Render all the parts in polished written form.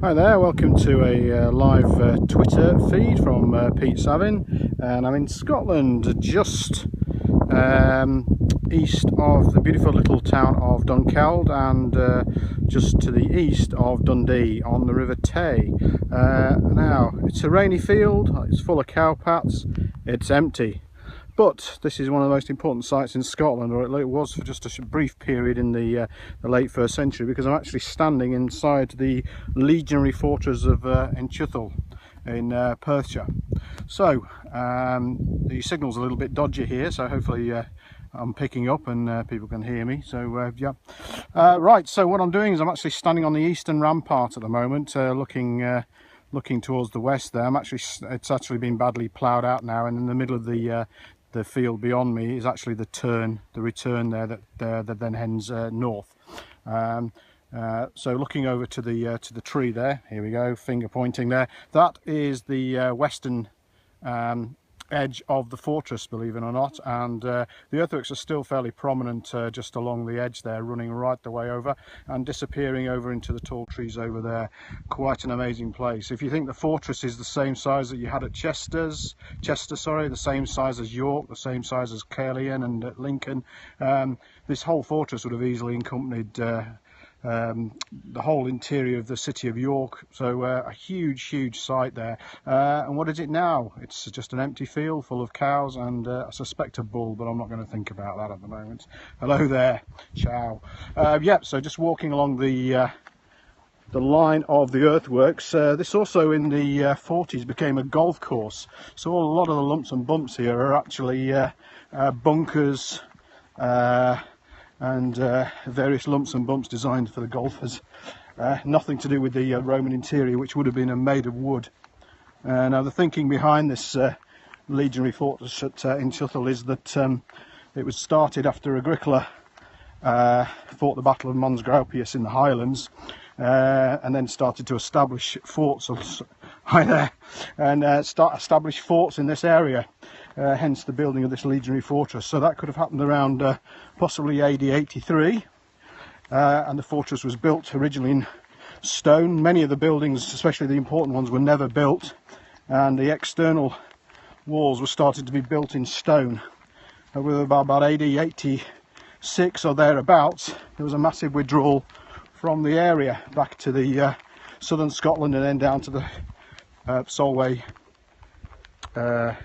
Hi there, welcome to a live Twitter feed from Pete Savin, and I'm in Scotland, just east of the beautiful little town of Dunkeld and just to the east of Dundee on the River Tay. Now, it's a rainy field, it's full of cowpats, it's empty. But this is one of the most important sites in Scotland, or it was for just a brief period in the late 1st century, because I'm actually standing inside the legionary fortress of Inchtuthil in Perthshire. So the signal's a little bit dodgy here, so hopefully I'm picking up and people can hear me. So yeah, right, so what I'm doing is I'm actually standing on the eastern rampart at the moment, looking towards the west there. It's actually been badly ploughed out now, and in the middle of the field beyond me is actually the return there that then heads north. So looking over to the tree there, here we go, finger pointing there, that is the western edge of the fortress, believe it or not, and the earthworks are still fairly prominent just along the edge there, running right the way over and disappearing over into the tall trees over there. Quite an amazing place. If you think the fortress is the same size that you had at Chester, the same size as York, the same size as Caerleon and at Lincoln, this whole fortress would have easily accompanied the whole interior of the city of York. So a huge site there, and what is it now? It's just an empty field full of cows and I suspect a bull, but I'm not going to think about that at the moment. Hello there, ciao. Yeah, so just walking along the line of the earthworks. This also in the 40s became a golf course, so a lot of the lumps and bumps here are actually bunkers and various lumps and bumps designed for the golfers. Nothing to do with the Roman interior, which would have been made of wood. Now the thinking behind this legionary fortress at Inchtuthil is that it was started after Agricola fought the Battle of Mons Graupius in the Highlands, and then started to establish forts establish forts in this area. Hence the building of this legionary fortress. So that could have happened around possibly AD 83, and the fortress was built originally in stone. Many of the buildings, especially the important ones, were never built, and the external walls were started to be built in stone. With about AD 86 or thereabouts, there was a massive withdrawal from the area back to the southern Scotland and then down to the Solway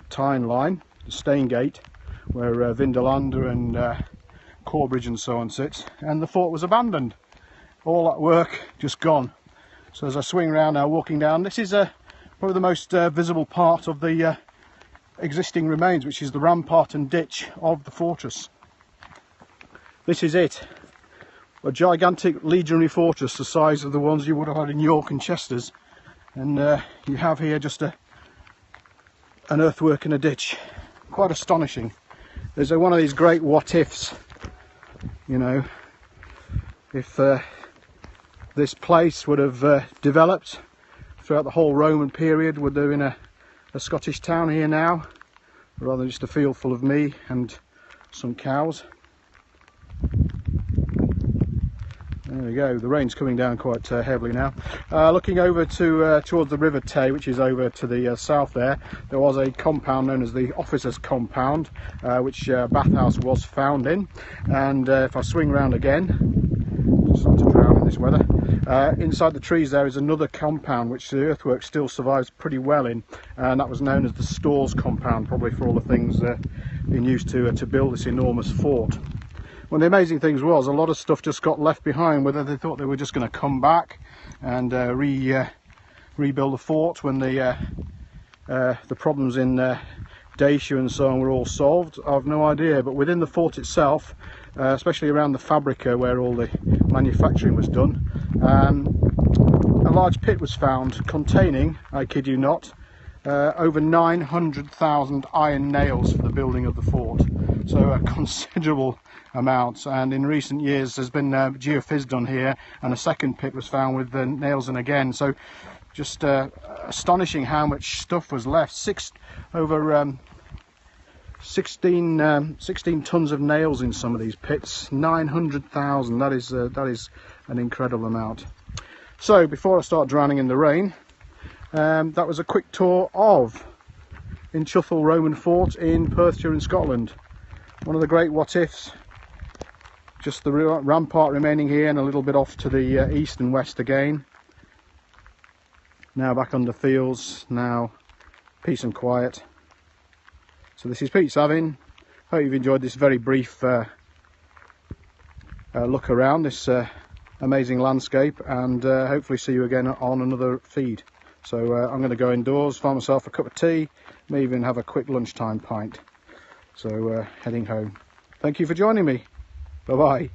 Tyne line, the Staingate, where Vindolanda and Corbridge and so on sits, and the fort was abandoned. All that work just gone. So as I swing around now, walking down, this is probably the most visible part of the existing remains, which is the rampart and ditch of the fortress. This is it, a gigantic legionary fortress the size of the ones you would have had in York and Chester's, and you have here just an earthwork and a ditch. Quite astonishing. There's one of these great what ifs, you know, if this place would have developed throughout the whole Roman period, would there have been a Scottish town here now, rather than just a field full of me and some cows. There we go, the rain's coming down quite heavily now. Looking over towards the River Tay, which is over to the south there was a compound known as the Officers' Compound, which bathhouse was found in. And if I swing round again, just not to drown in this weather, inside the trees there is another compound which the earthwork still survives pretty well in, and that was known as the Stores Compound, probably for all the things being used to build this enormous fort. One of the amazing things was a lot of stuff just got left behind, whether they thought they were just going to come back and rebuild the fort when the problems in Dacia and so on were all solved. I've no idea, but within the fort itself, especially around the Fabrica where all the manufacturing was done, a large pit was found containing, I kid you not, over 900,000 iron nails for the building of the fort. So a considerable amount, and in recent years there's been geophys done here, and a second pit was found with the nails in again. So just astonishing how much stuff was left. Over 16 tons of nails in some of these pits. 900,000. That is an incredible amount. So before I start drowning in the rain, that was a quick tour of Inchtuthil Roman Fort in Perthshire in Scotland. One of the great what-ifs. Just the rampart remaining here and a little bit off to the east and west again. Now back under fields, now peace and quiet. So this is Pete Savin. Hope you've enjoyed this very brief look around this amazing landscape, and hopefully see you again on another feed. So I'm going to go indoors, find myself a cup of tea, may even have a quick lunchtime pint. So heading home. Thank you for joining me. Bye bye.